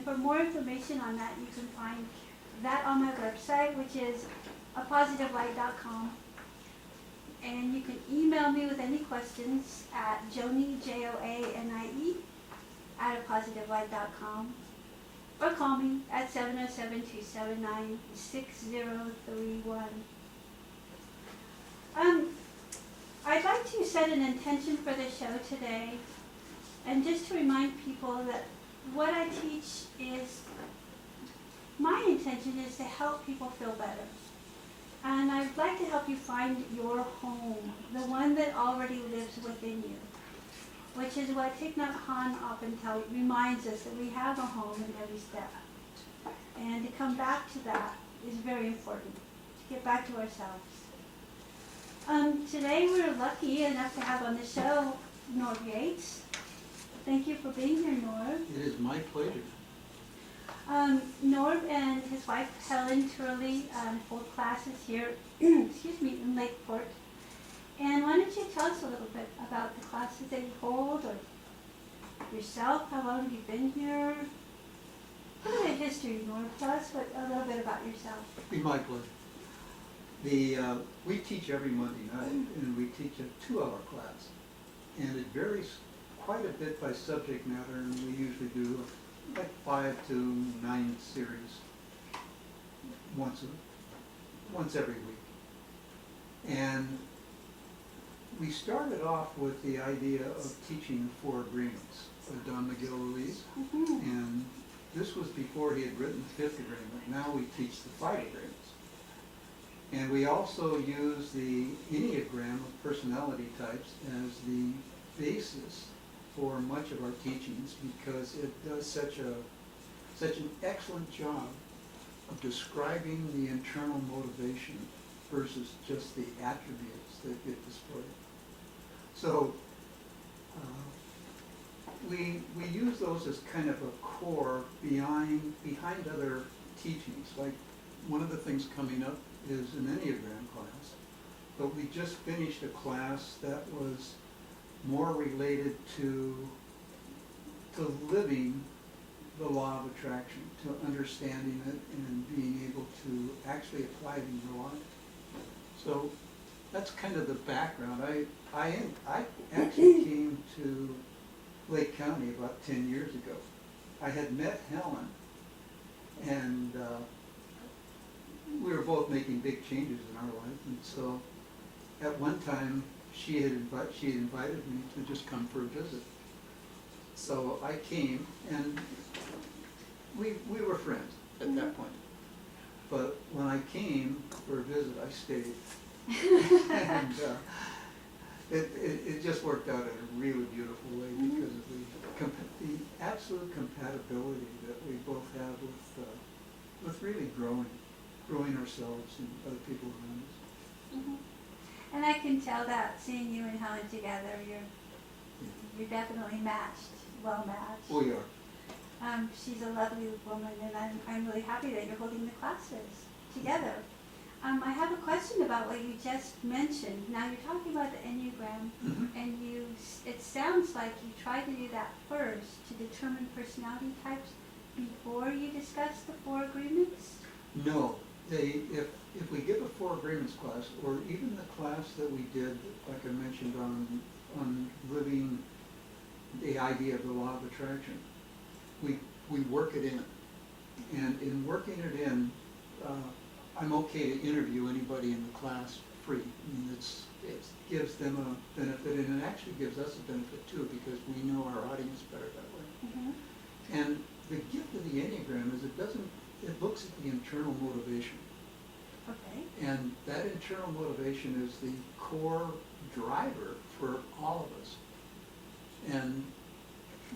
And for more information on that, you can find that on my website, which is apositivelight.com. And you can email me with any questions at Joanie, Joanie, at apositivelight.com. Or call me at 707-279-6031. I'd like to set an intention for the show today, and just to remind people that what I teach is, my intention is to help people feel better. And I'd like to help you find your home, the one that already lives within you, which is what Thich Nhat Hanh often reminds us, that we have a home in every step. And to come back to that is very important, to get back to ourselves. Today we're lucky enough to have on the show Norb Yates. Thank you for being here, Norb. It is my pleasure. Norb and his wife Helen Turley hold classes here excuse me, in Lakeport. And why don't you tell us a little bit about the classes that you hold, or yourself? How long have you been here? A little bit of history, Norb. Tell us a little bit about yourself. Be my pleasure. We teach every Monday night, and we teach a 2-hour class. And it varies quite a bit by subject matter, and we usually do like 5 to 9 series once every week. And we started off with the idea of teaching the 4 agreements of Don Miguel Ruiz, and this was before he had written the 5th agreement. Now we teach the 5 agreements. And we also use the Enneagram of personality types as the basis for much of our teachings, because it does such an excellent job of describing the internal motivation versus just the attributes that get displayed. So we use those as kind of a core behind other teachings. Like, one of the things coming up is an Enneagram class, but we just finished a class that was more related to living the law of attraction, to understanding it and being able to actually apply it in your life. So that's kind of the background. I actually came to Lake County about 10 years ago. I had met Helen, and we were both making big changes in our life, and so at one time she had invited me to just come for a visit. So I came, and we were friends at that point. But when I came for a visit, I stayed. And it just worked out in a really beautiful way because of the absolute compatibility that we both have with really growing ourselves and other people around us. And I can tell that, seeing you and Helen together, you're definitely matched, well matched. We are. She's a lovely woman, and I'm really happy that you're holding the classes together. I have a question about what you just mentioned. Now, you're talking about the Enneagram, and it sounds like you try to do that first to determine personality types before you discuss the 4 agreements? No. If we give a 4 agreements class, or even the class that we did, like I mentioned, on living the idea of the law of attraction, we work it in. And in working it in, I'm okay to interview anybody in the class free. I mean, it gives them a benefit, and it actually gives us a benefit too, because we know our audience better that way. And the gift of the Enneagram is it looks at the internal motivation. Okay. And that internal motivation is the core driver for all of us. And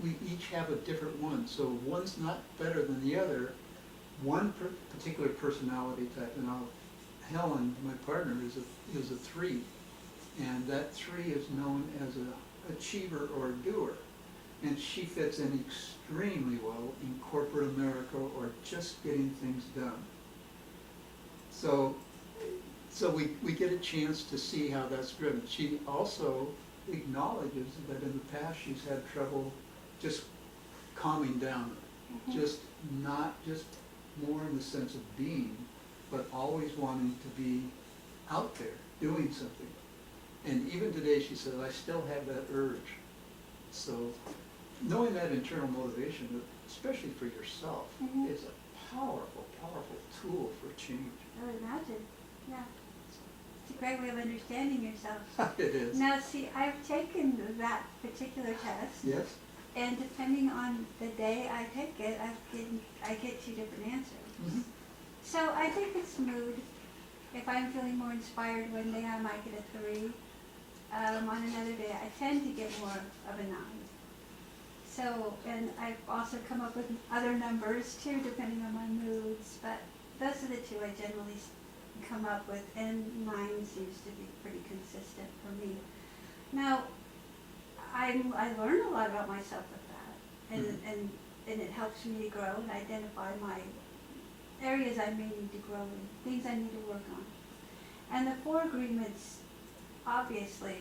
we each have a different one. So one's not better than the other. One particular personality type, and Helen, my partner, is a 3. And that 3 is known as an achiever or a doer. And she fits in extremely well in corporate America or just getting things done. So we get a chance to see how that's driven. She also acknowledges that in the past she's had trouble just calming down Just not just more in the sense of being, but always wanting to be out there doing something. And even today, she says, I still have that urge. So knowing that internal motivation, especially for yourself, is a powerful, powerful tool for change. I would imagine, yeah. It's a great way of understanding yourself. It is. Now, see, I've taken that particular test. Yes? And depending on the day I take it, I get two different answers. Mm-hmm. So I think it's mood. If I'm feeling more inspired one day, I might get a 3. On another day, I tend to get more of a 9. So, and I've also come up with other numbers too, depending on my moods. But those are the two I generally come up with, and 9 seems to be pretty consistent for me. Now, I learn a lot about myself with that, and it helps me to grow and identify my areas I may need to grow in, things I need to work on. And the 4 agreements obviously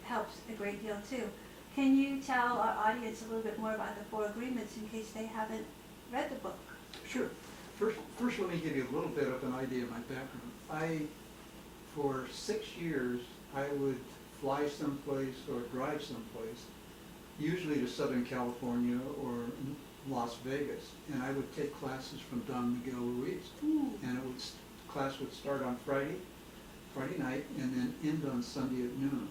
helps a great deal too. Can you tell our audience a little bit more about the 4 agreements in case they haven't read the book? Sure. First, let me give you a little bit of an idea of my background. For 6 years, I would fly someplace or drive someplace, usually to Southern California or Las Vegas, and I would take classes from Don Miguel Ruiz. And class would start on Friday night, and then end on Sunday at noon.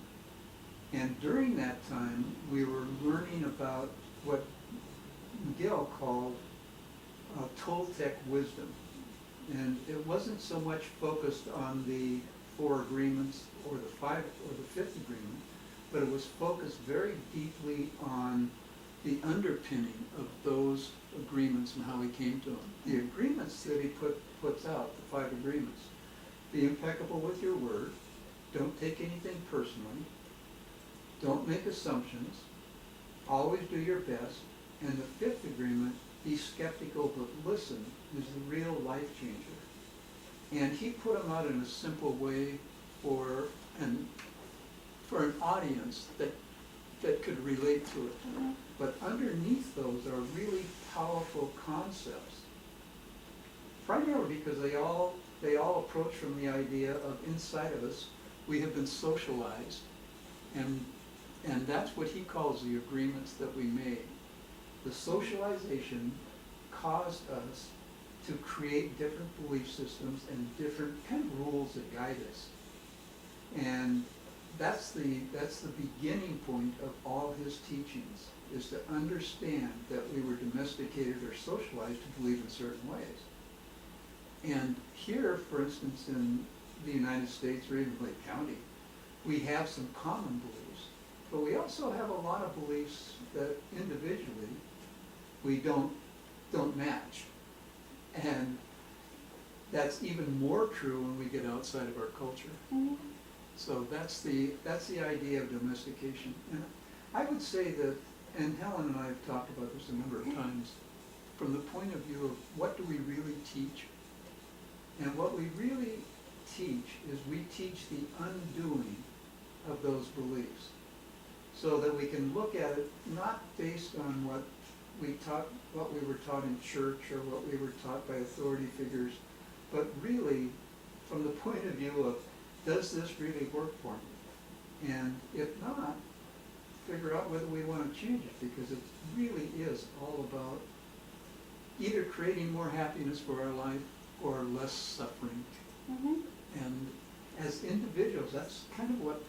And during that time, we were learning about what Miguel called Toltec wisdom. And it wasn't so much focused on the 4 agreements or the 5th or the 5th agreement, but it was focused very deeply on the underpinning of those agreements and how he came to them. The agreements that he puts out, the 5 agreements: be impeccable with your word, don't take anything personally, don't make assumptions, always do your best, and the 5th agreement, be skeptical but listen, is the real life changer. And he put them out in a simple way for an audience that could relate to it. But underneath those are really powerful concepts, primarily because they all approach from the idea of inside of us we have been socialized, and that's what he calls the agreements that we made. The socialization caused us to create different belief systems and different kind of rules that guide us. And that's the beginning point of all his teachings, is to understand that we were domesticated or socialized to believe in certain ways. And here, for instance, in the United States or even Lake County, we have some common beliefs, but we also have a lot of beliefs that individually we don't match. And that's even more true when we get outside of our culture. So that's the idea of domestication. And I would say that, and Helen and I have talked about this a number of times, from the point of view of what do we really teach? And what we really teach is we teach the undoing of those beliefs, so that we can look at it not based on what we were taught in church or what we were taught by authority figures, but really from the point of view of, does this really work for me? And if not, figure out whether we want to change it, because it really is all about either creating more happiness for our life or less suffering. And as individuals, that's kind of what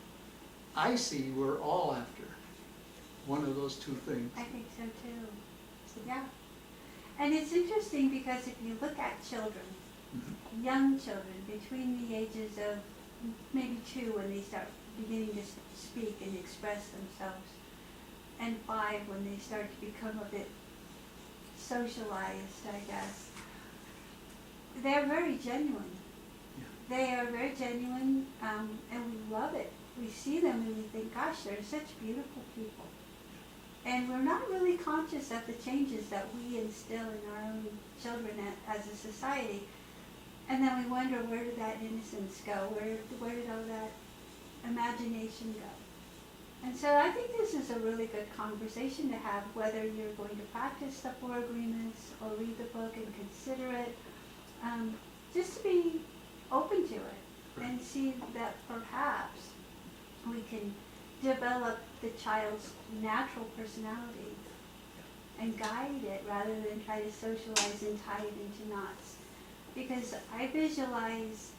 I see we're all after. One of those 2 things. I think so too. Yeah. And it's interesting because if you look at children, young children, between the ages of maybe 2 when they start beginning to speak and express themselves, and 5 when they start to become a bit socialized, I guess, they're very genuine. Yeah. They are very genuine, and we love it. We see them and we think, gosh, they're such beautiful people. And we're not really conscious of the changes that we instill in our own children as a society. And then we wonder, where did that innocence go? Where did all that imagination go? And so I think this is a really good conversation to have, whether you're going to practice the four agreements or read the book and consider it, just to be open to it and see that perhaps we can develop the child's natural personality and guide it rather than try to socialize and tie it into knots. Because I visualize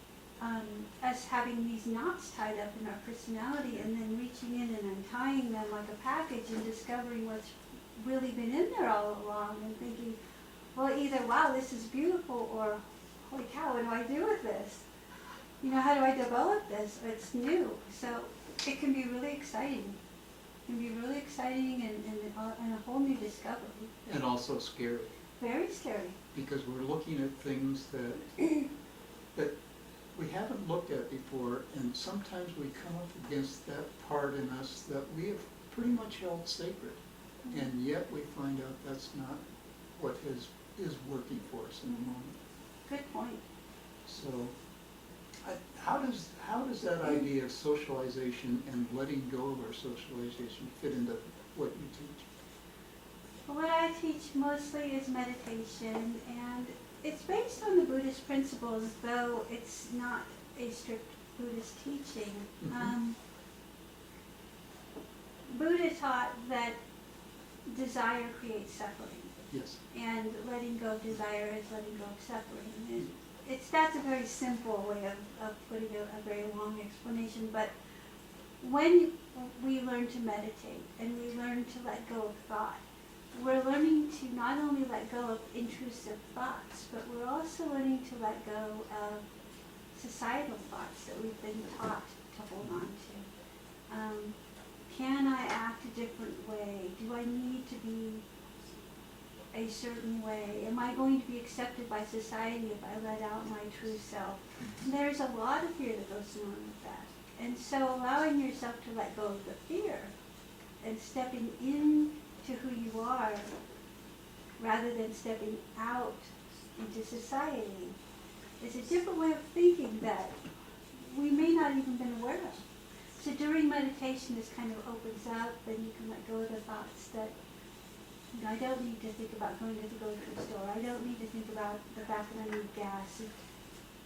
us having these knots tied up in our personality and then reaching in and untying them like a package and discovering what's really been in there all along and thinking, well, either, wow, this is beautiful, or holy cow, what do I do with this? You know, how do I develop this? It's new. So it can be really exciting. It can be really exciting and a whole new discovery. And also scary, Very scary. because we're looking at things that we haven't looked at before, and sometimes we come up against that part in us that we have pretty much held sacred, and yet we find out that's not what is working for us in the moment. Good point. So, how does that idea of socialization and letting go of our socialization fit into what you teach? What I teach mostly is meditation, and it's based on the Buddhist principles, though it's not a strict Buddhist teaching. Mhm. Buddha taught that desire creates suffering, Yes. and letting go of desire is letting go of suffering. That's a very simple way of putting a very long explanation, but when we learn to meditate and we learn to let go of thought, we're learning to not only let go of intrusive thoughts, but we're also learning to let go of societal thoughts that we've been taught to hold on to. Can I act a different way? Do I need to be a certain way? Am I going to be accepted by society if I let out my true self? And there's a lot of fear that goes along with that. And so allowing yourself to let go of the fear and stepping into who you are rather than stepping out into society is a different way of thinking that we may not even been aware of. So during meditation, this kind of opens up, and you can let go of the thoughts that, you know, I don't need to think about going to the grocery store. I don't need to think about the fact that I need gas.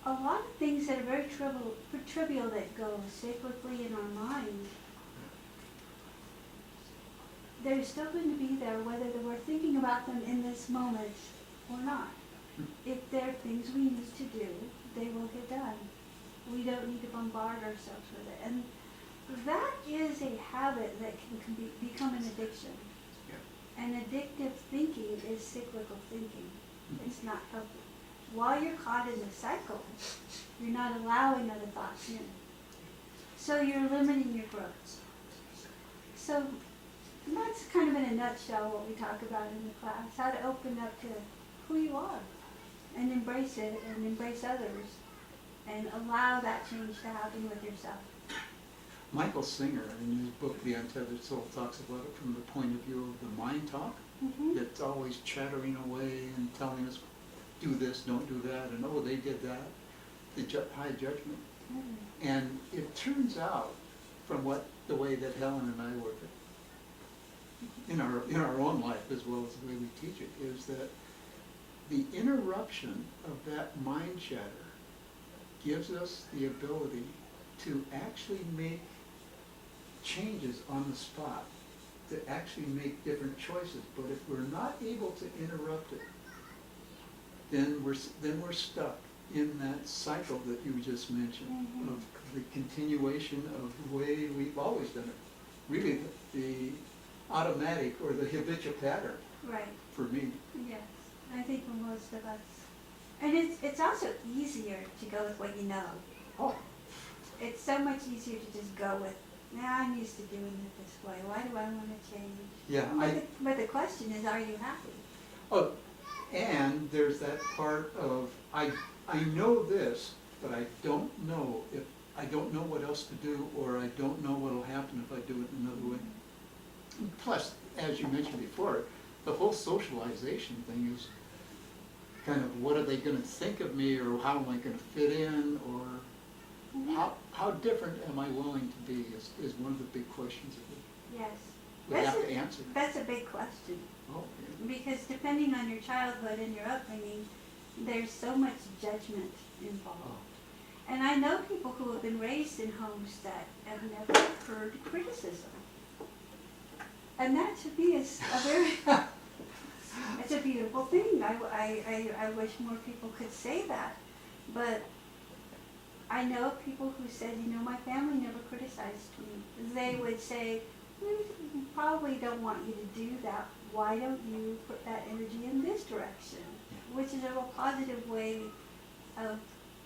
A lot of things that are very trivial that go cyclically in our mind, they're still going to be there whether we're thinking about them in this moment or not. If they're things we need to do, they will get done. We don't need to bombard ourselves with it. And that is a habit that can become an addiction. Yeah. And addictive thinking is cyclical thinking. It's not healthy. While you're caught in the cycle, you're not allowing other thoughts in. So you're limiting your growth. So that's kind of in a nutshell what we talk about in the class, how to open up to who you are and embrace it and embrace others and allow that change to happen with yourself. Michael Singer, in his book The Untethered Soul, talks about it from the point of view of the mind talk. That's always chattering away and telling us, do this, don't do that, and oh, they did that, the high judgment. And it turns out, from the way that Helen and I work it, in our own life as well as the way we teach it, is that the interruption of that mind chatter gives us the ability to actually make changes on the spot, to actually make different choices. But if we're not able to interrupt it, then we're stuck in that cycle that you just mentioned, of the continuation of the way we've always done it. Really, the automatic or the habitual pattern. Right. For me. Yes, I think for most of us. And it's also easier to go with what you know. Oh. It's so much easier to just go with, I'm used to doing it this way. Why do I want to change? Yeah. But the question is, are you happy? Oh, and there's that part of, I know this, but I don't know what else to do, or I don't know what will happen if I do it another way. Plus, as you mentioned before, the whole socialization thing is kind of, what are they going to think of me, or how am I going to fit in, or how different am I willing to be is one of the big questions of it. Yes. We have to answer. That's a big question, Oh, because depending on your childhood and your upbringing, there's so much judgment involved. And I know people who have been raised in homes that have never heard criticism. And that to me is a very, it's a beautiful thing. I wish more people could say that. But I know people who said, you know, my family never criticized me. They would say, we probably don't want you to do that. Why don't you put that energy in this direction? Which is a real positive way of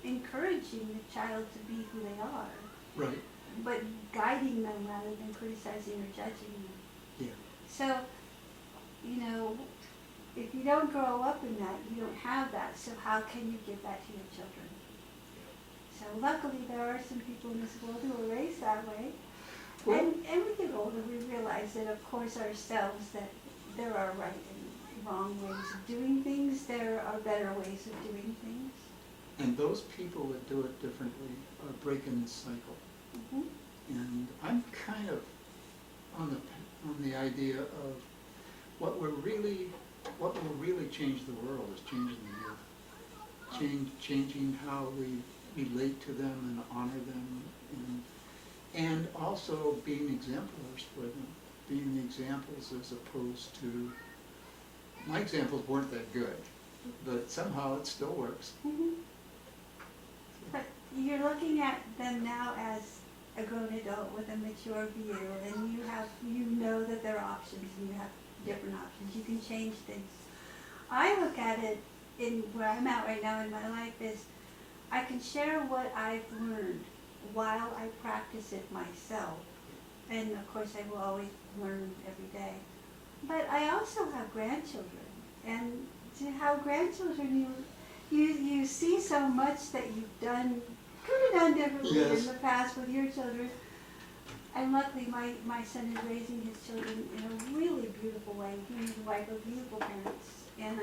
encouraging the child to be who they are. right, But guiding them rather than criticizing or judging them. yeah. So, you know, if you don't grow up in that, you don't have that, so how can you give that to your children? So luckily there are some people in this world who were raised that way. Well, And we get older, we realize that of course ourselves that there are right and wrong ways of doing things, there are better ways of doing things. and those people that do it differently are breaking the cycle. Mm-hmm. And I'm kind of on the idea of what will really change the world is changing the youth, changing how we relate to them and honor them, and also being exemplars for them, being the examples as opposed to, my examples weren't that good, but somehow it still works. Mm-hmm. But you're looking at them now as a grown adult with a mature view, and you know that there are options, and you have different options. You can change things. I look at it in where I'm at right now in my life is I can share what I've learned while I practice it myself. And of course I will always learn every day. But I also have grandchildren, and to have grandchildren you see so much that you've done, could have done differently Yes. in the past with your children. And luckily my son is raising his children in a really beautiful way. He and his wife are beautiful parents, and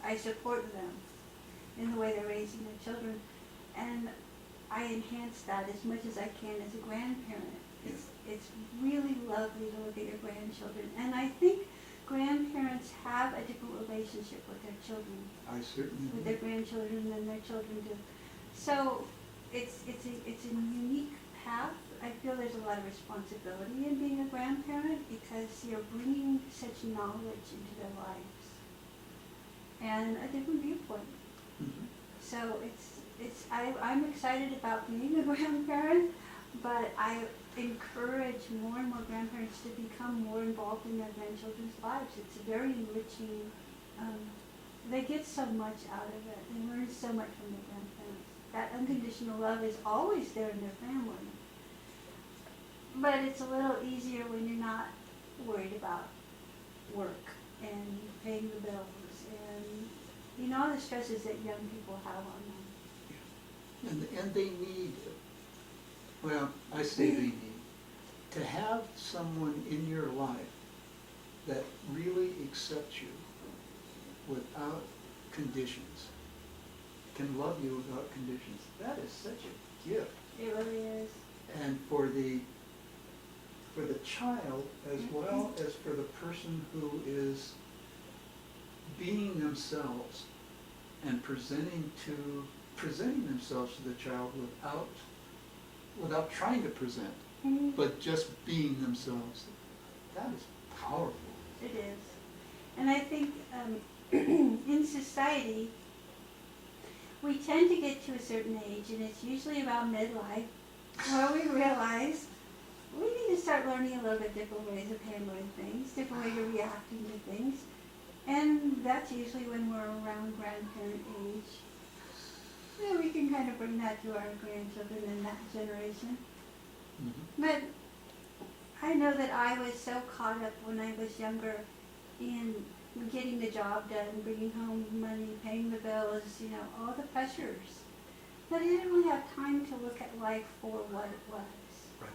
I support them in the way they're raising their children. And I enhance that as much as I can as a grandparent. It's really lovely to look at your grandchildren. And I think grandparents have a different relationship with their children, I certainly with do. their grandchildren than their children do. So it's a unique path. I feel there's a lot of responsibility in being a grandparent because you're bringing such knowledge into their lives and a different viewpoint. Mhm. So I'm excited about being a grandparent, but I encourage more and more grandparents to become more involved in their grandchildren's lives. It's very enriching. They get so much out of it. They learn so much from their grandparents. That unconditional love is always there in their family. But it's a little easier when you're not worried about work and paying the bills and all the stresses that young people have on them. And they need, well, I say they need, to have someone in your life that really accepts you without conditions, can love you without conditions. That is such a gift. It really is. And for the child as well as for the person who is being themselves and presenting themselves to the child without trying to present, Mhm. but just being themselves. That is powerful. It is. And I think in society, we tend to get to a certain age, and it's usually about midlife, where we realize we need to start learning a little bit different ways of handling things, different ways of reacting to things. And that's usually when we're around grandparent age. Yeah, we can kind of bring that to our grandchildren in that generation. Mm-hmm. But I know that I was so caught up when I was younger in getting the job done, bringing home money, paying the bills, all the pressures, that I didn't really have time to look at life for what it was. Right.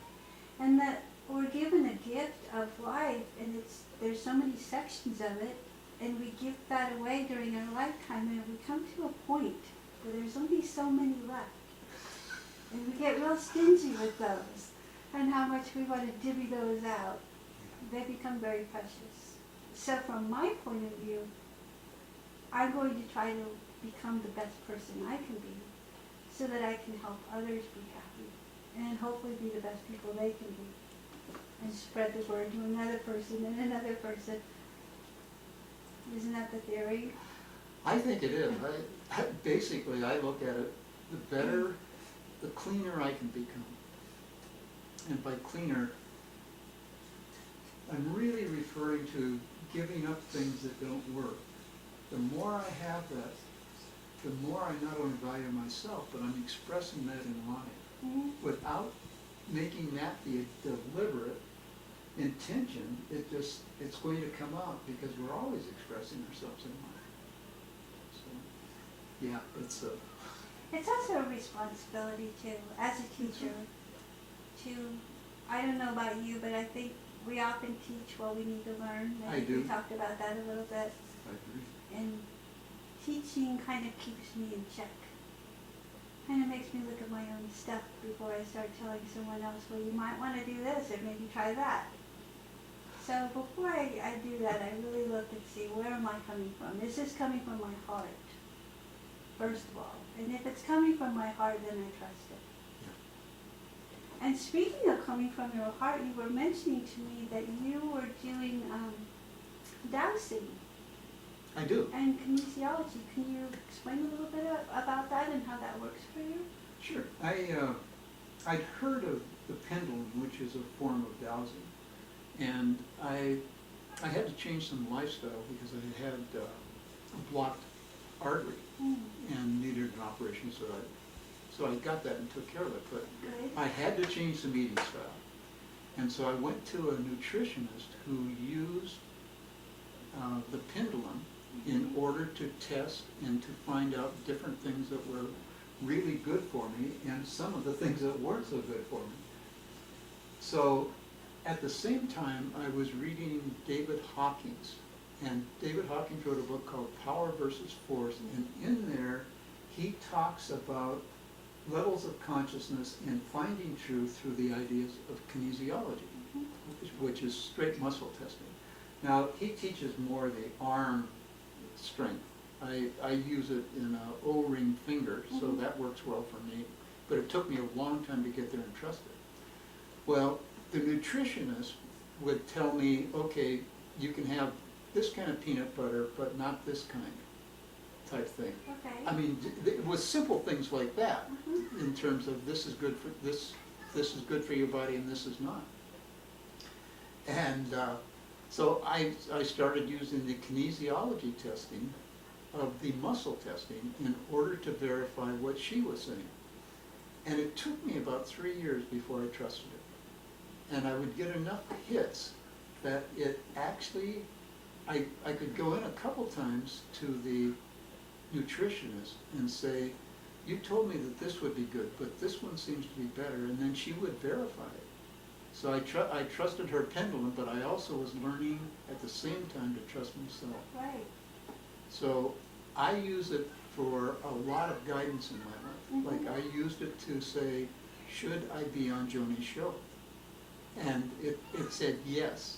And that we're given a gift of life, and there's so many sections of it, and we give that away during our lifetime, and we come to a point where there's only so many left. And we get real stingy with those, and how much we want to divvy those out. they become very precious. So from my point of view, I'm going to try to become the best person I can be so that I can help others be happy and hopefully be the best people they can be and spread the word to another person and another person. Isn't that the theory? I think it is. Basically, I look at it, the better, the cleaner I can become. And by cleaner, I'm really referring to giving up things that don't work. The more I have that, the more I not only value myself, but I'm expressing that in life. Without making that be a deliberate intention, it's going to come out because we're always expressing ourselves in life. So, yeah, It's also a responsibility too, as a teacher, to, I don't know about you, but I think we often teach what we need to learn. I do. We talked about that a little bit. I agree. And teaching kind of keeps me in check. Kind of makes me look at my own stuff before I start telling someone else, well, you might want to do this or maybe try that. So before I do that, I really look and see, where am I coming from? Is this coming from my heart, first of all? And if it's coming from my heart, then I trust it. Yeah. And speaking of coming from your heart, you were mentioning to me that you were doing dowsing. I do. And kinesiology. Can you explain a little bit about that and how that works for you? Sure. I'd heard of the pendulum, which is a form of dowsing, and I had to change some lifestyle because I had a blocked artery and needed an operation, so I got that and took care of it. But Good. I had to change some eating style, and so I went to a nutritionist who used the pendulum in order to test and to find out different things that were really good for me and some of the things that weren't so good for me. So at the same time, I was reading David Hawkins, and David Hawkins wrote a book called Power versus Force, and in there he talks about levels of consciousness and finding truth through the ideas of kinesiology, which is straight muscle testing. Now, he teaches more the arm strength. I use it in a O-ring finger, so that works well for me, but it took me a long time to get there and trust it. Well, the nutritionist would tell me, okay, you can have this kind of peanut butter, but not this kind, type thing. Okay. I mean, it was simple things like that, in terms of this is good for this is good for your body and this is not. And so I started using the kinesiology testing of the muscle testing in order to verify what she was saying. And it took me about 3 years before I trusted it. And I would get enough hits that it actually, I could go in a couple times to the nutritionist and say, you told me that this would be good, but this one seems to be better, and then she would verify it. So I trusted her pendulum, but I also was learning at the same time to trust myself. Right. So I use it for a lot of guidance in my life. Like I used it to say, should I be on Joni's show? And it said yes.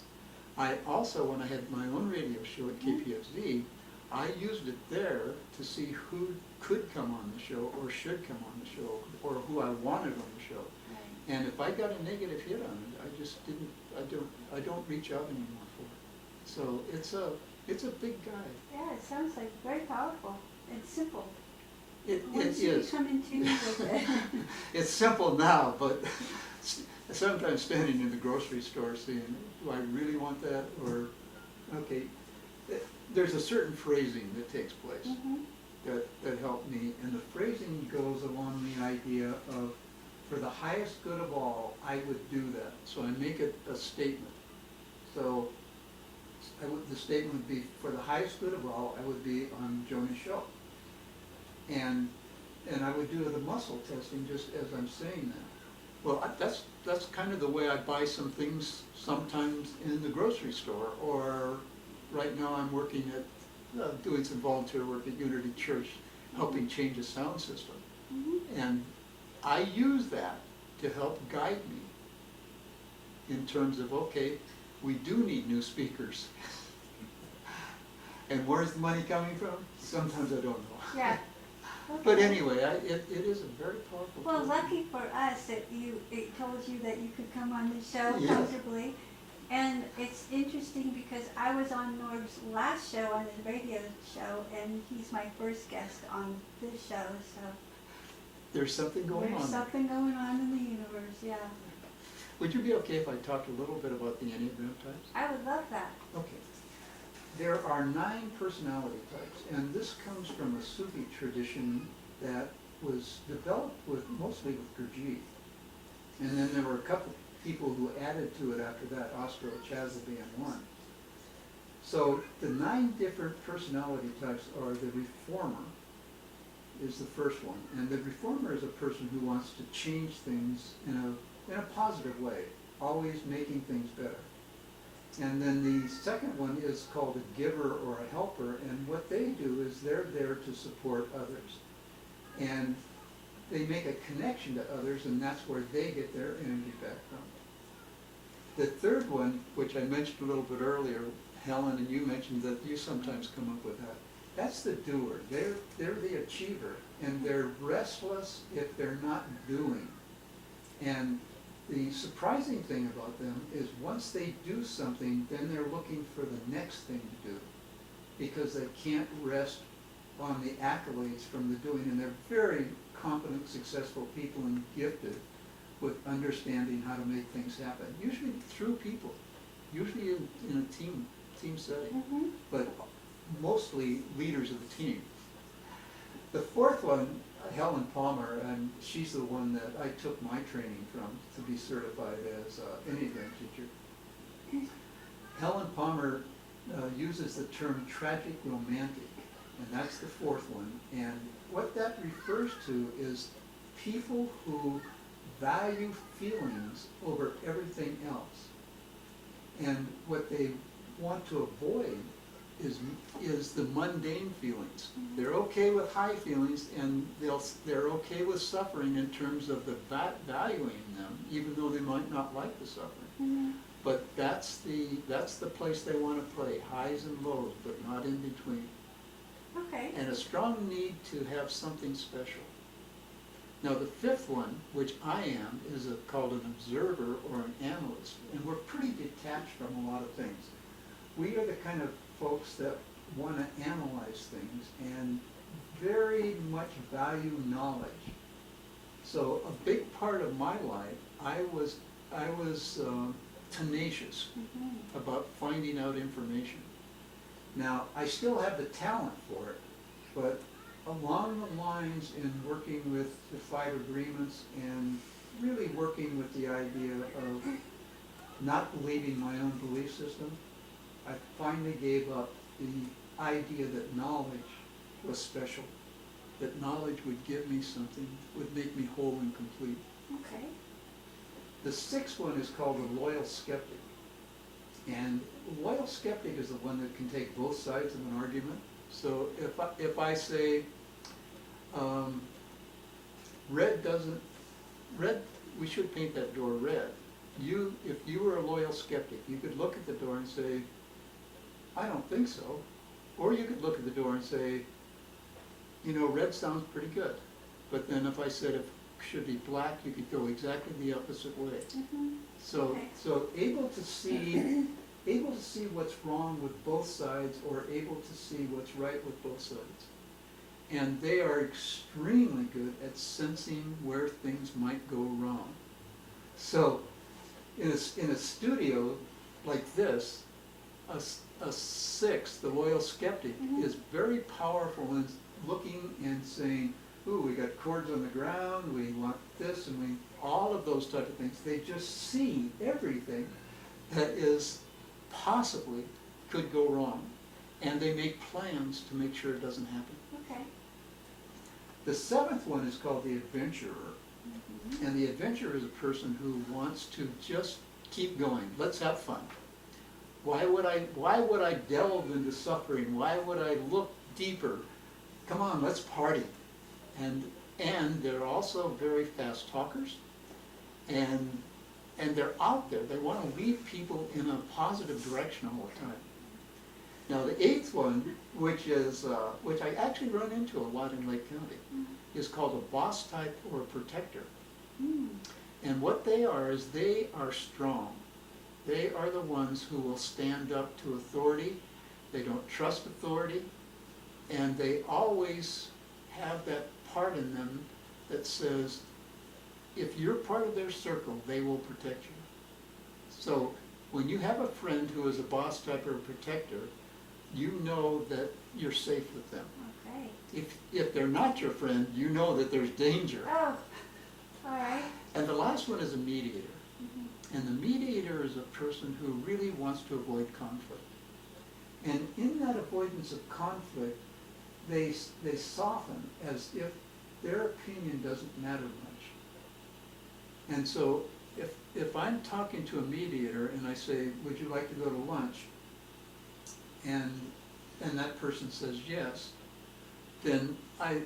I also, when I had my own radio show at KPFZ, I used it there to see who could come on the show or should come on the show or who I wanted on the show. Right. And if I got a negative hit on it, I just didn't, I don't reach out anymore for it. So it's a big guide. Yeah, it sounds like very powerful and simple. It Once is. you come in tune with it. It's simple now, but sometimes standing in the grocery store saying, do I really want that? Or, okay, there's a certain phrasing that takes place that helped me. And the phrasing goes along the idea of, for the highest good of all, I would do that. So I make it a statement. So the statement would be, for the highest good of all, I would be on Joni's show. And I would do the muscle testing just as I'm saying that. Well, that's kind of the way I buy some things sometimes in the grocery store, or right now I'm working at doing some volunteer work at Unity Church, helping change a sound system. And I use that to help guide me in terms of, okay, we do need new speakers. And where's the money coming from? Sometimes I don't know. Yeah. But Okay. anyway, it is a very powerful Well, tool. lucky for us that it told you that you could come on the show Yes. comfortably. And it's interesting because I was on Norb's last show, on his radio show, and he's my first guest on this show, so There's something going there's on. something going on in the universe, yeah. Would you be okay if I talked a little bit about the Enneagram types? I would love that. Okay. There are 9 personality types, and this comes from a Sufi tradition that was developed mostly with Gurdjieff. And then there were a couple people who added to it after that, Ostro, Chazzy, and one. So the 9 different personality types are the reformer is the first one. And the reformer is a person who wants to change things in a positive way, always making things better. And then the second one is called a giver or a helper, and what they do is they're there to support others. And they make a connection to others, and that's where they get their energy back from. The third one, which I mentioned a little bit earlier, Helen, and you mentioned that you sometimes come up with that. That's the doer. They're the achiever, and they're restless if they're not doing. And the surprising thing about them is once they do something, then they're looking for the next thing to do, because they can't rest on the accolades from the doing. And they're very competent, successful people and gifted with understanding how to make things happen, usually through people, usually in a team setting, but mostly leaders of the team. The fourth one, Helen Palmer, and she's the one that I took my training from to be certified as an Enneagram teacher. Helen Palmer uses the term tragic romantic, and that's the fourth one. And what that refers to is people who value feelings over everything else. And what they want to avoid is the mundane feelings. They're okay with high feelings, and they're okay with suffering in terms of the valuing them, even though they might not like the suffering. But that's the place they want to play, highs and lows, but not in between. Okay. And a strong need to have something special. Now the fifth one, which I am, is called an observer or an analyst, and we're pretty detached from a lot of things. We are the kind of folks that want to analyze things and very much value knowledge. So a big part of my life, I was tenacious about finding out information. Now, I still have the talent for it, but along the lines in working with the 5 agreements and really working with the idea of not believing my own belief system, I finally gave up the idea that knowledge was special, that knowledge would give me something, would make me whole and complete. Okay. The sixth one is called the loyal skeptic. And the loyal skeptic is the one that can take both sides of an argument. So if I say, red, we should paint that door red. If you were a loyal skeptic, you could look at the door and say, I don't think so. Or you could look at the door and say, red sounds pretty good. But then if I said it should be black, you could go exactly the opposite way. So able to see what's wrong with both sides, or able to see what's right with both sides. And they are extremely good at sensing where things might go wrong. So in a studio like this, a 6, the loyal skeptic, is very powerful in looking and saying, ooh, we got cords on the ground, we want this, and all of those type of things. They just see everything that is possibly could go wrong, and they make plans to make sure it doesn't happen. Okay. The 7th one is called the adventurer, and the adventurer is a person who wants to just keep going. Let's have fun. Why would I delve into suffering? Why would I look deeper? Come on, let's party. And they're also very fast talkers, and And they're out there. They want to lead people in a positive direction all the time. Now, the eighth one, which I actually run into a lot in Lake County, is called a boss type or a protector. Mm. And what they are is they are strong. They are the ones who will stand up to authority. They don't trust authority. And they always have that part in them that says, if you're part of their circle, they will protect you. So when you have a friend who is a boss type or a protector, you know that you're safe with them. Okay. If they're not your friend, you know that there's danger. Oh, all right. And the last one is a mediator. Mm-hmm. And the mediator is a person who really wants to avoid conflict. And in that avoidance of conflict, they soften as if their opinion doesn't matter much. And so if I'm talking to a mediator and I say, would you like to go to lunch? And that person says yes, then I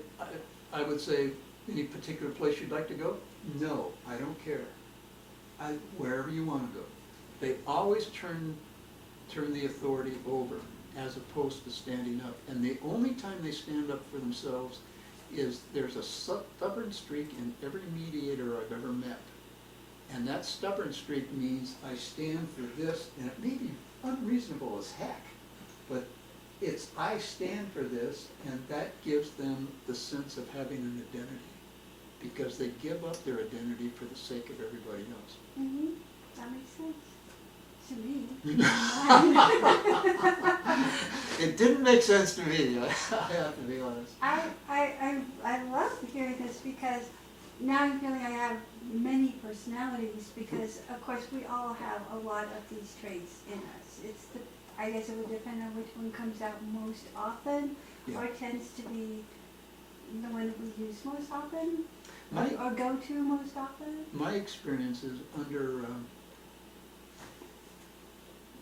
would say, any particular place you'd like to go? No, I don't care. Wherever you want to go. They always turn the authority over as opposed to standing up. And the only time they stand up for themselves is there's a stubborn streak in every mediator I've ever met. And that stubborn streak means I stand for this, and it may be unreasonable as heck, but it's I stand for this, and that gives them the sense of having an identity, because they give up their identity for the sake of everybody else. Mm-hmm. That makes sense to me. It didn't make sense to me, I have to be honest. I love hearing this because now I'm feeling I have many personalities because of course we all have a lot of these traits in us. I guess it would depend on which one comes out most often, Yeah. or tends to be the one that we use most often, My, or go to most often. my experience is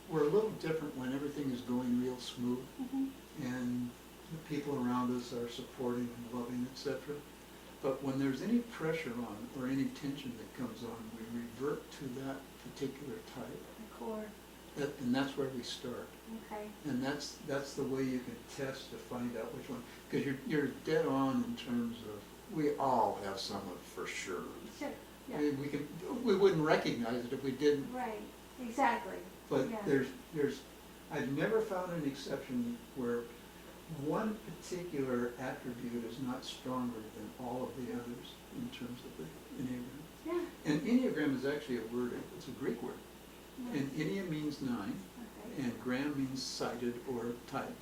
we're a little different when everything is going real smooth Mm-hmm. and the people around us are supporting and loving, etc. But when there's any pressure on or any tension that comes on, we revert to that particular type. The core. And that's where we start. Okay. And that's the way you can test to find out which one. Because you're dead on in terms of, we all have someone for sure. Sure. Yeah. I mean, we wouldn't recognize it if we didn't. Right. Exactly. But Yeah. I've never found an exception where one particular attribute is not stronger than all of the others in terms of the Enneagram. Yeah. And Enneagram is actually a word, it's a Greek word. Yeah. And Ennea means 9, Okay. and gram means sighted or type.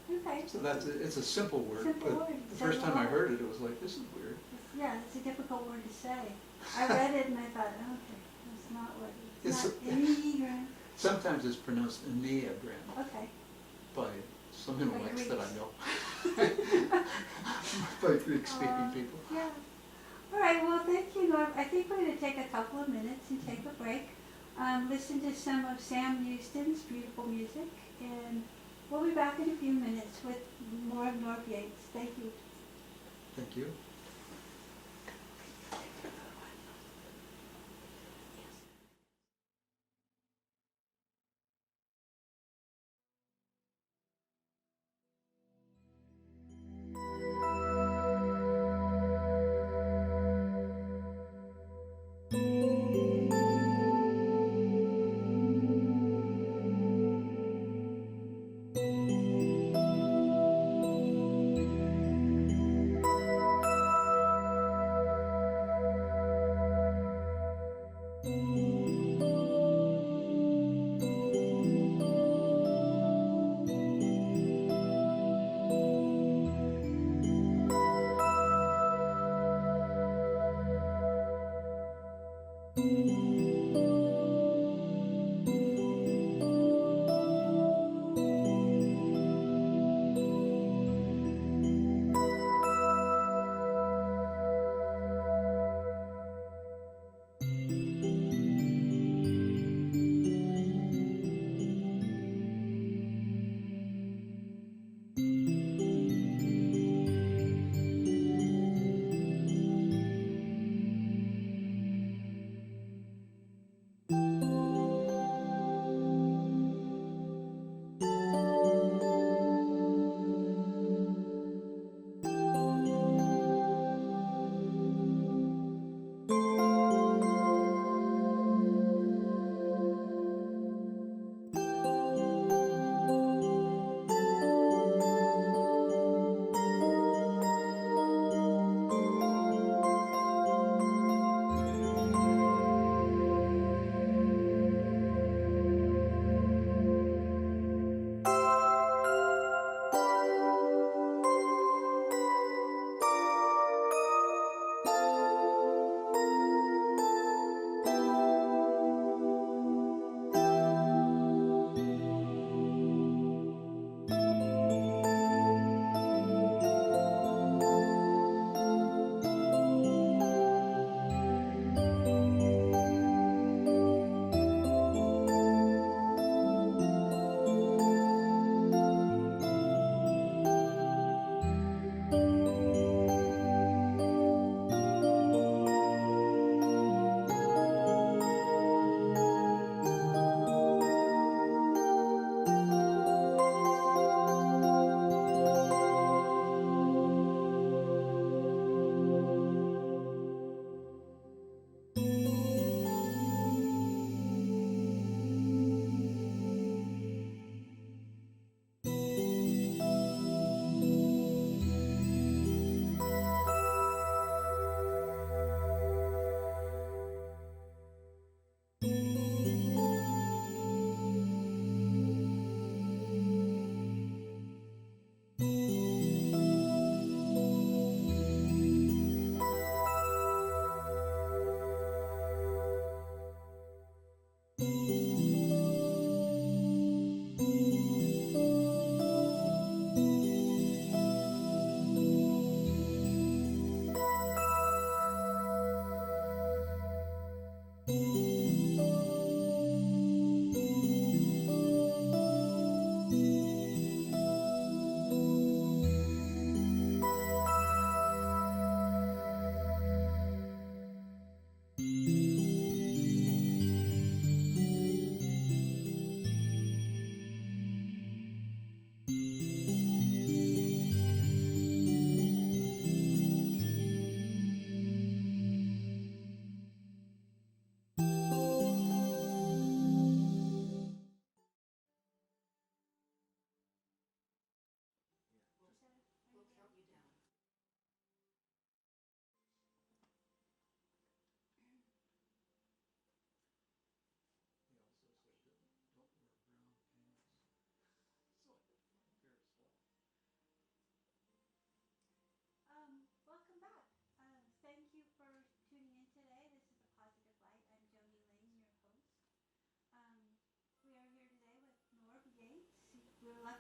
Okay. So it's a simple word, Simple but word. the first Says a time I lot. heard it, it was like, this is weird. Yeah, it's a difficult word to say. I read it and I thought, okay, that's not what it's not Enneagram. Sometimes it's pronounced Enneagram Okay. by some intellects that I Greeks. know. By Greek-speaking people. Yeah. All right, well, thank you, Norm. I think we're going to take a couple of minutes and take a break. Listen to some of Sam Houston's beautiful music, and we'll be back in a few minutes with more of Norm Yates. Thank you. Thank you.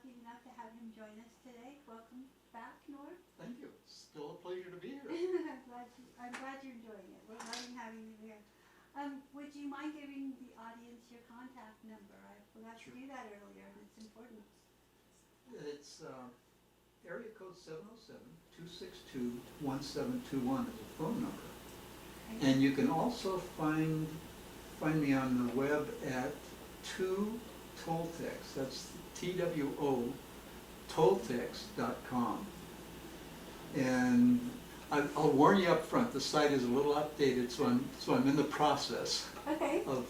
lucky enough to have him join us today. Welcome back, Norm. Thank you. Still a pleasure to be here. I'm glad you're enjoying it. We're loving having you here. Would you mind giving the audience your contact number? I forgot Sure. to do that earlier, and it's important. It's area code 707-262-1721 is a phone number. Okay. And you can also find me on the web at Toltecs. That's TWO Toltecs.com. And I'll warn you up front, the site is a little updated, so I'm in the process Okay, of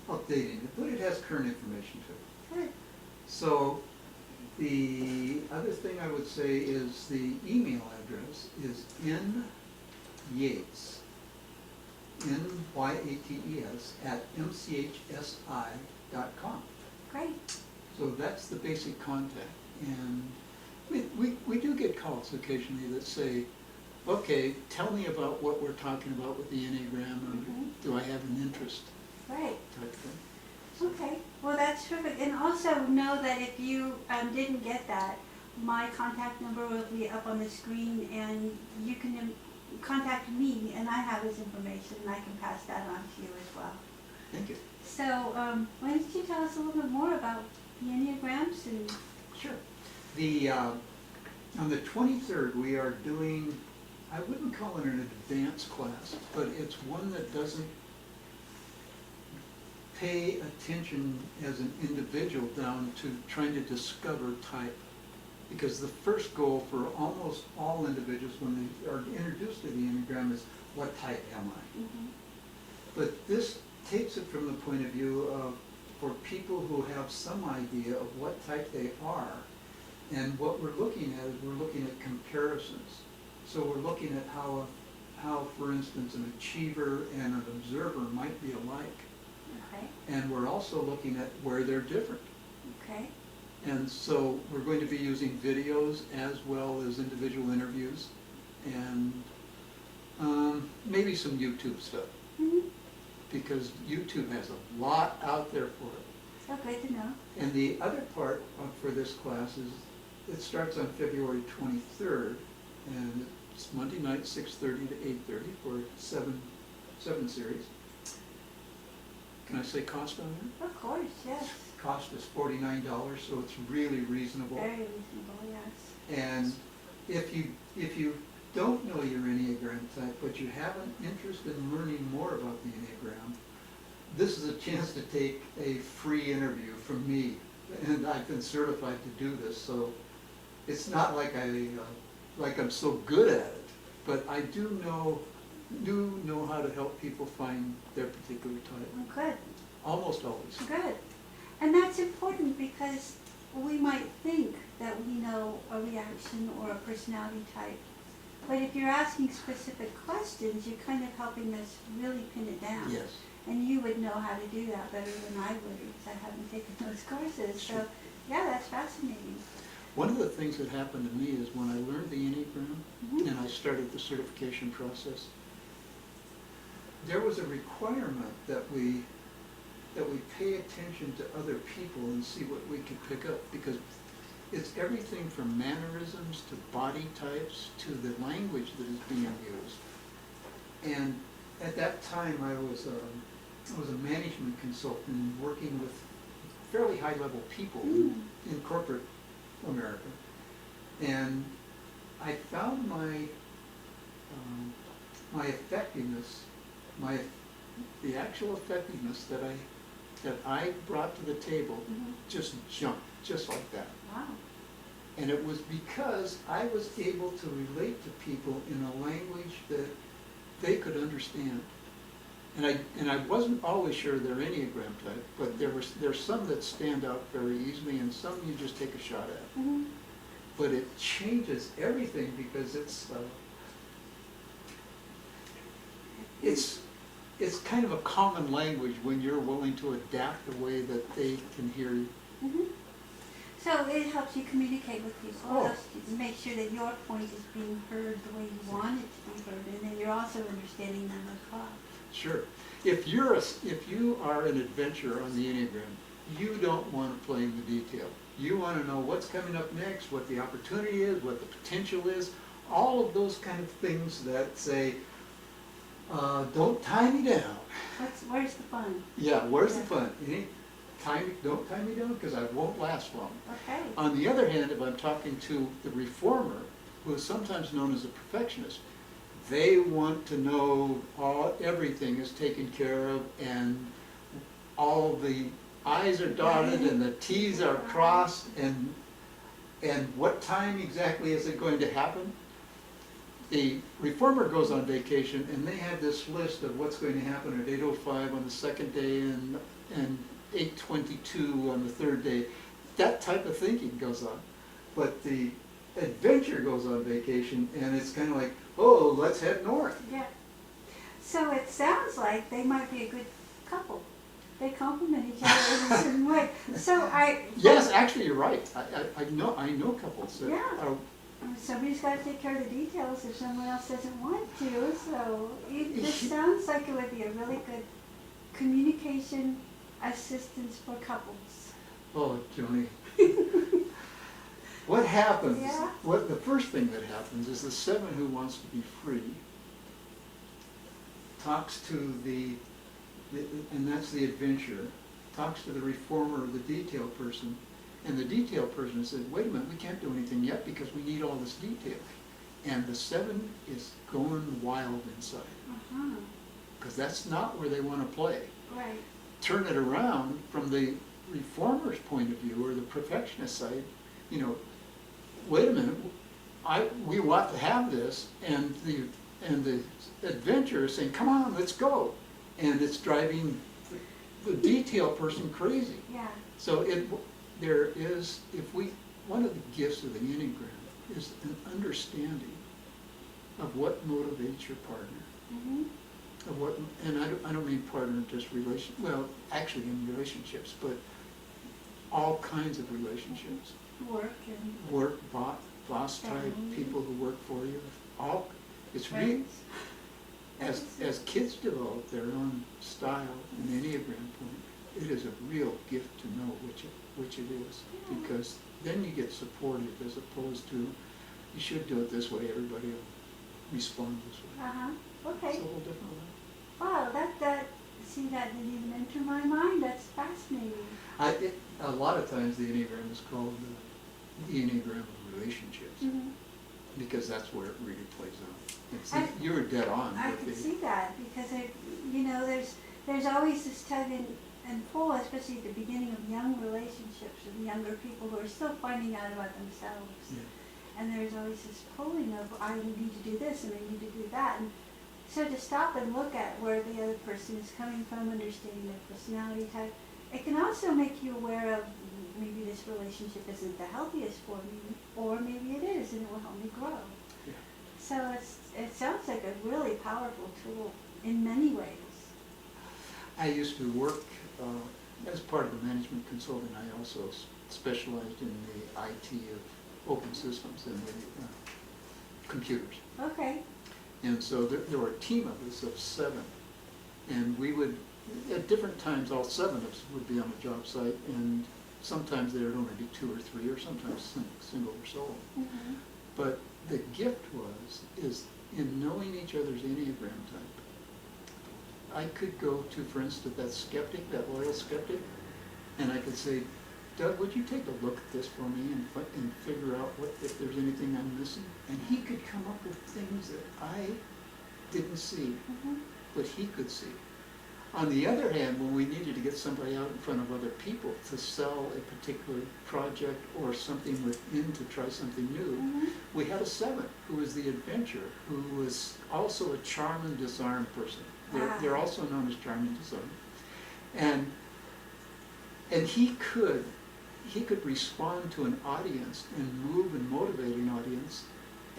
updating it, but it has current information too. good. So the other thing I would say is the email address is nyates, N-Y-A-T-E-S, @mchsi.com. Great. So that's the basic contact. And we do get calls occasionally that say, okay, tell me about what we're talking about with the Enneagram, or do I have an interest Great. type thing. Okay, well, that's terrific. And also know that if you didn't get that, my contact number will be up on the screen, and you can contact me, and I have his information, and I can pass that on to you as well. Thank you. So why don't you tell us a little bit more about the Enneagrams? And Sure. On the 23rd, we are doing, I wouldn't call it an advanced class, but it's one that doesn't pay attention as an individual down to trying to discover type. Because the first goal for almost all individuals when they are introduced to the Enneagram is, what type am I? But this takes it from the point of view of, for people who have some idea of what type they are, and what we're looking at is we're looking at comparisons. So we're looking at how, for instance, an achiever and an observer might be alike. okay, And we're also looking at where they're different. okay, And so we're going to be using videos as well as individual interviews, and maybe some YouTube stuff, because YouTube has a lot out there for it. so good to know. And the other part for this class is, it starts on February 23rd, and it's Monday night, 6:30 to 8:30 for seven series. Can I say cost on that? Of course, yes. Cost is $49, so it's really reasonable. Very reasonable, yes. And if you don't know your Enneagram type, but you have an interest in learning more about the Enneagram, this is a chance to take a free interview from me. And I've been certified to do this, so it's not like I'm so good at it, but I do know how to help people find their particular type. Well, good. Almost always. Good. And that's important because we might think that we know a reaction or a personality type. But if you're asking specific questions, you're kind of helping us really pin it down. Yes. And you would know how to do that better than I would because I haven't taken those courses. Sure. So, yeah, that's fascinating. One of the things that happened to me is when I learned the Enneagram Mhm. and I started the certification process, there was a requirement that we pay attention to other people and see what we could pick up, because it's everything from mannerisms to body types to the language that is being used. And at that time, I was a management consultant working with fairly high-level people in corporate America, and I found my effectiveness, the actual effectiveness that I brought to the table just jumped, just like that. Wow. And it was because I was able to relate to people in a language that they could understand. And I wasn't always sure their Enneagram type, but there's some that stand out very easily and some you just take a shot at. But it changes everything because it's kind of a common language when you're willing to adapt the way that they can hear you. So it helps you communicate with people. Oh. It helps you make sure that your point is being heard the way you want it to be heard, and then you're also understanding them as well. Sure. If you are an adventurer on the Enneagram, you don't want to play in the detail. You want to know what's coming up next, what the opportunity is, what the potential is, all of those kind of things that say, don't tie me down. Where's the fun? Yeah, where's the Yeah. fun? Don't tie me down because I won't last long. Okay. On the other hand, if I'm talking to the reformer, who is sometimes known as a perfectionist, they want to know everything is taken care of and all the I's are dotted and the T's are crossed and what time exactly is it going to happen? The reformer goes on vacation and they have this list of what's going to happen at 8:05 on the second day and 8:22 on the third day. That type of thinking goes on. But the adventure goes on vacation and it's kind of like, oh, let's head north. Yeah. So it sounds like they might be a good couple. They complement each other in a certain way. So Yes, actually, you're right. I know couples that Yeah. are. Somebody's got to take care of the details if someone else doesn't want to. So this sounds like it would be a really good communication assistance for couples. Oh, Joni. What happens? Yeah. The first thing that happens is the 7 who wants to be free talks to and that's the adventurer, talks to the reformer or the detail person, and the detail person says, wait a minute, we can't do anything yet because we need all this detail. And the 7 is going wild inside, because that's not where they want to play. Right. Turn it around from the reformer's point of view or the perfectionist side, wait a minute, we want to have this, and the adventurer is saying, come on, let's go. And it's driving the detail person crazy. Yeah. So one of the gifts of the Enneagram is an understanding of what motivates your partner. Mm-hmm. And I don't mean partner just actually in relationships, but all kinds of relationships. Work, boss type, Family. people who work for you, it's really, friends. as kids develop their own style and Enneagram point, it is a real gift to know which it is, because then you get supported as opposed to, you should do it this way, everybody will respond this way. Okay. It's a whole different way. Wow, that didn't even enter my mind. That's fascinating. A lot of times the Enneagram is called the Enneagram of relationships, Mm-hmm. because that's where it really plays out. You were dead on. I can see that because there's always this tug and pull, especially at the beginning of young relationships and younger people who are still finding out about themselves. Yeah. And there's always this pulling of, I need to do this and I need to do that. And so to stop and look at where the other person is coming from, understanding their personality type, it can also make you aware of maybe this relationship isn't the healthiest for me, or maybe it is and it will help me grow. Yeah. So it sounds like a really powerful tool in many ways. I used to work as part of the management consulting. I also specialized in the IT of open systems and the computers. Okay. And so there were a team of us of 7, and we would, at different times, all 7 of us would be on a job site, and sometimes there would only be 2 or 3, or sometimes single or solo. Mm-hmm. But the gift is in knowing each other's Enneagram type. I could go to, for instance, that skeptic, that loyal skeptic, and I could say, Doug, would you take a look at this for me and figure out if there's anything I'm missing? And he could come up with things that I didn't see, but he could see. On the other hand, when we needed to get somebody out in front of other people to sell a particular project or something within to try something new, we had a 7 who was the adventurer, who was also a charm and disarm person. They're also known as charm and disarm. And he could respond to an audience and move and motivate an audience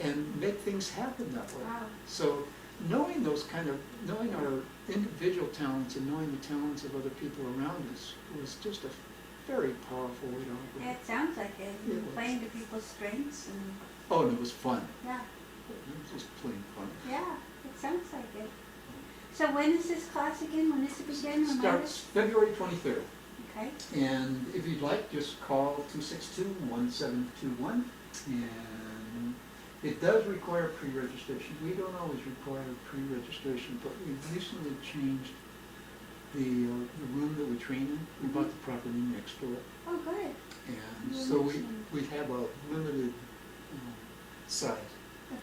and make things happen that way. Wow. So knowing our individual talents and knowing the talents of other people around us was just a very powerful way to operate. It sounds like it. It was. Playing to people's strengths and Oh, and it was fun. yeah. It was just plain fun. Yeah, it sounds like it. So when is this class again? When does it begin? Remind Starts us? February 23rd. Okay, And if you'd like, just call 262-1721, and it does require pre-registration. We don't always require pre-registration, but we've recently changed the room that we train in. We bought the property next door, oh, good, and You're so mentioning. we have a limited size.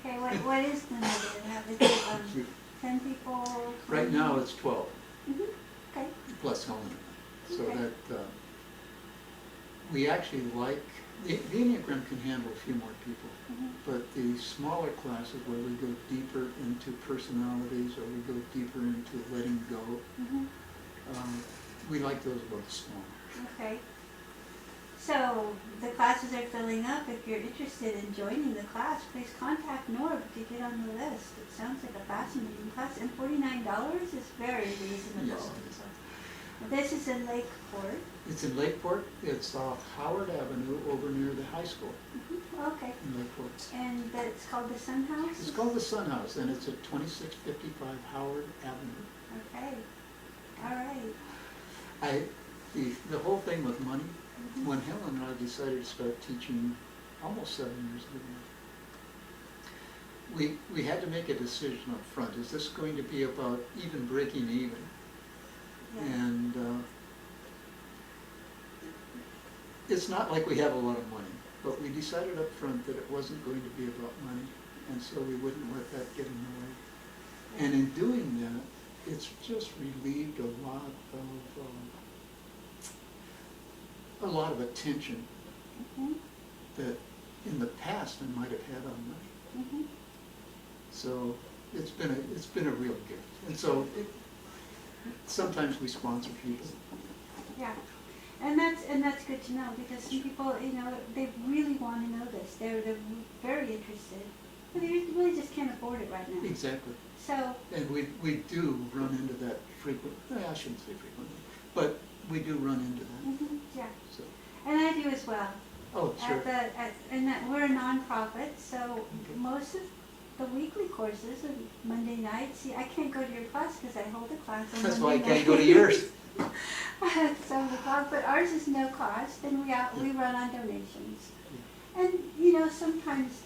okay, what is the number, have it, 10 people? Right now, it's 12, Mm-hmm, okay, plus Helen. So Okay. that, we actually like, the Enneagram can handle a few more people. mm-hmm, But the smaller classes where we go deeper into personalities or we go deeper into letting go, mm-hmm, we like those a little smaller. okay. So, the classes are filling up. If you're interested in joining the class, please contact Norb to get on the list. It sounds like a fascinating class, and $49 is very reasonable. Yes, it is. This is in Lakeport. It's in Lakeport. It's off Howard Avenue over near the high school Mhm, okay. in Lakeport. And it's called the Sun House? It's called the Sun House, and it's at 2655 Howard Avenue. Okay, all right. The whole thing with money, Mhm. when Helen and I decided to start teaching almost 7 years ago, we had to make a decision up front. Is this going to be about even breaking even? Yeah. And it's not like we have a lot of money, but we decided up front that it wasn't going to be about money, and so we wouldn't let that get in the way. And in doing that, it's just relieved a lot of attention Mhm, that in the past I might have had on money. mhm. So it's been a real gift. And so sometimes we sponsor people. Yeah, and that's good to know, because some people, they really want to know this. They're very interested, but they really just can't afford it right now. Exactly. So, And we do run into that I shouldn't say frequently, but we do run into that. mhm, yeah, So, and I do as well. oh, sure. And that we're a nonprofit, so most of the weekly courses are Monday nights. See, I can't go to your class because I hold a class on That's why I Monday can't go to night. yours. At 7 o'clock, but ours is no cost, and we run on donations. And, sometimes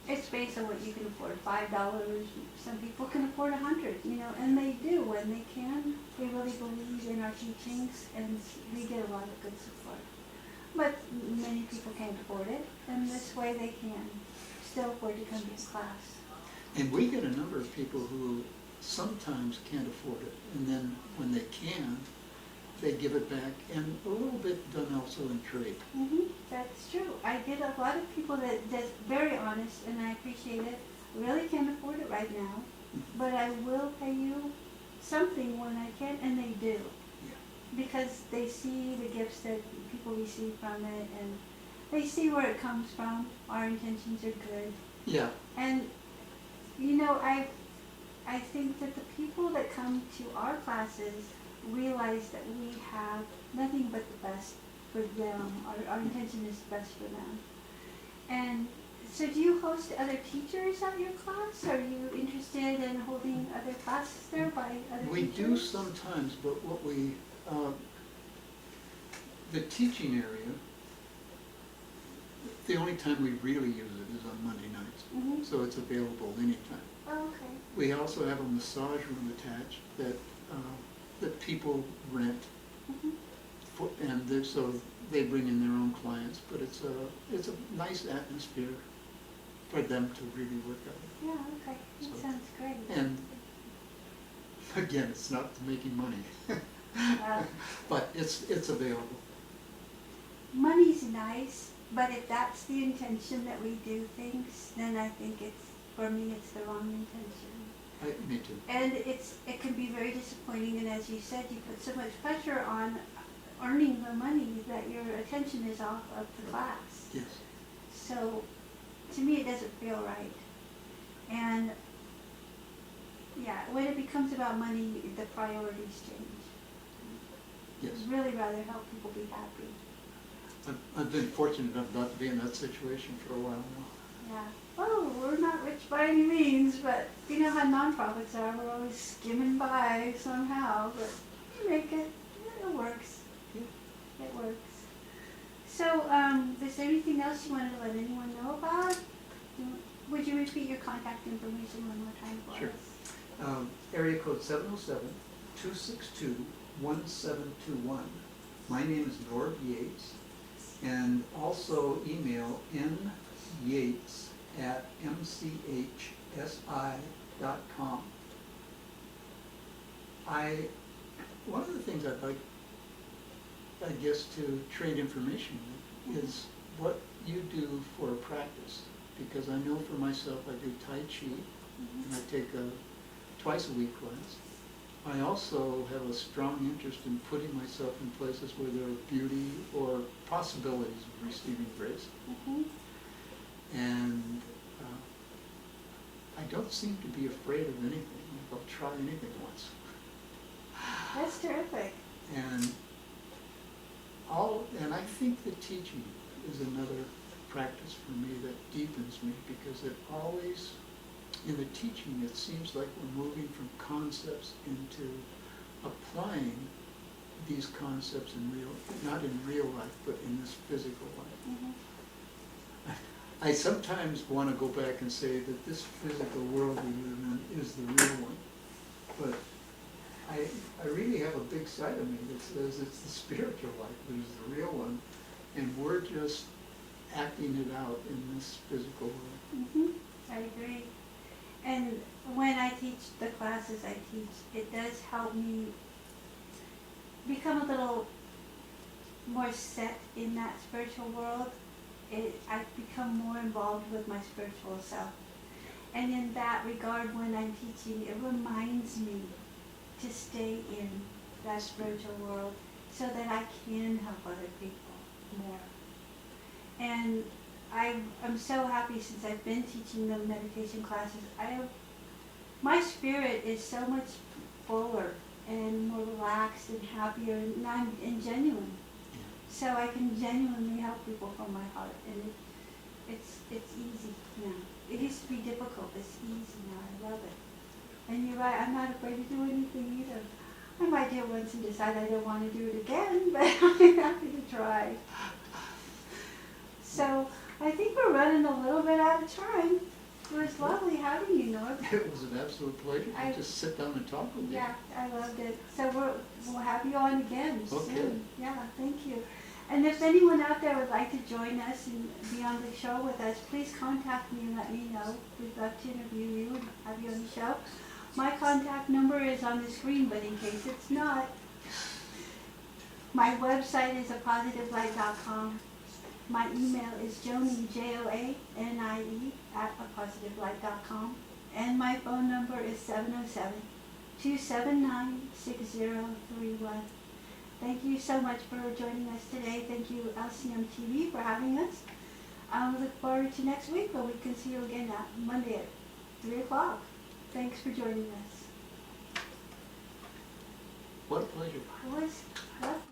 it's based on what you can afford, $5, some people can afford 100, and they do when they can. They really believe in our teachings, and we get a lot of good support. But many people can't afford it, and this way they can still afford to come to class. And we get a number of people who sometimes can't afford it, and then when they can, they give it back, and a little bit done also in trade. That's true. I get a lot of people that's very honest, and I appreciate it. Really can't afford it right now, but I will pay you something when I can, and they do. Yeah. Because they see the gifts that people receive from it, and they see where it comes from. Our intentions are good. Yeah. And, I think that the people that come to our classes realize that we have nothing but the best for them. Our intention is the best for them. And so do you host other teachers at your class? Are you interested in holding other classes there by other We teachers? do sometimes, but what the teaching area, the only time we really use it is on Monday nights. Mhm. So it's available anytime. Oh, okay. We also have a massage room attached that people rent, Mhm. so they bring in their own clients, but it's a nice atmosphere for them to really work out. Yeah, okay. That So- sounds great. And again, it's not making money, Uh, but it's available. Money's nice, but if that's the intention that we do things, then I think for me, it's the wrong intention. Me too. And it can be very disappointing, and as you said, you put so much pressure on earning the money that your attention is off of the class. Yes. So, to me, it doesn't feel right. And, yeah, when it becomes about money, the priorities change. Yes. I'd really rather help people be happy. I've been fortunate enough not to be in that situation for a while now. Yeah. Oh, we're not rich by any means, but you know how nonprofits are. We're always skimming by somehow, but we make it. It works. Yeah. it works. So, is there anything else you wanted to let anyone know about? Would you repeat your contact information one more time for Sure. us? Area code 707-262-1721. My name is Norb Yates, and also email nyates@mchsi.com. One of the things I'd like, I guess, to trade information with is what you do for a practice. Because I know for myself, I do Tai Chi, and I take a twice-a-week class. I also have a strong interest in putting myself in places where there are beauty or possibilities of receiving grace. Mm-hmm. And I don't seem to be afraid of anything. I'll try anything once. That's terrific. And I think that teaching is another practice for me that deepens me, because it always, in the teaching, it seems like we're moving from concepts into applying these concepts in real, not in real life, but in this physical life. Mm-hmm. I sometimes want to go back and say that this physical world we live in is the real one, but I really have a big side of me that says it's the spiritual life that is the real one, and we're just acting it out in this physical world. Mm-hmm. I agree. And when I teach the classes I teach, it does help me become a little more set in that spiritual world. I've become more involved with my spiritual self. And in that regard, when I'm teaching, it reminds me to stay in that spiritual world so that I can help other people more. And I'm so happy since I've been teaching the meditation classes. My spirit is so much fuller and more relaxed and happier and genuine. So I can genuinely help people from my heart, and it's easy now. It used to be difficult. It's easy now. I love it. And you're right. I'm not afraid to do anything either. I might do it once and decide I don't want to do it again, but I'm happy to try. So I think we're running a little bit out of time. It was lovely having you, Norb. It was an absolute pleasure to just sit down and talk with you. Yeah, I loved it. So we'll have you on again soon. Yeah, thank you. And if anyone out there would like to join us and be on the show with us, please contact me and let me know. We'd love to interview you and have you on the show. My contact number is on the screen, but in case it's not, my website is apositivelight.com. My email is Joanie, Joanie, @apositivelight.com. And my phone number is 707-279-6031. Thank you so much for joining us today. Thank you, LCM TV, for having us. I look forward to next week when we can see you again Monday at 3 o'clock. Thanks for joining us. What a pleasure. It was lovely.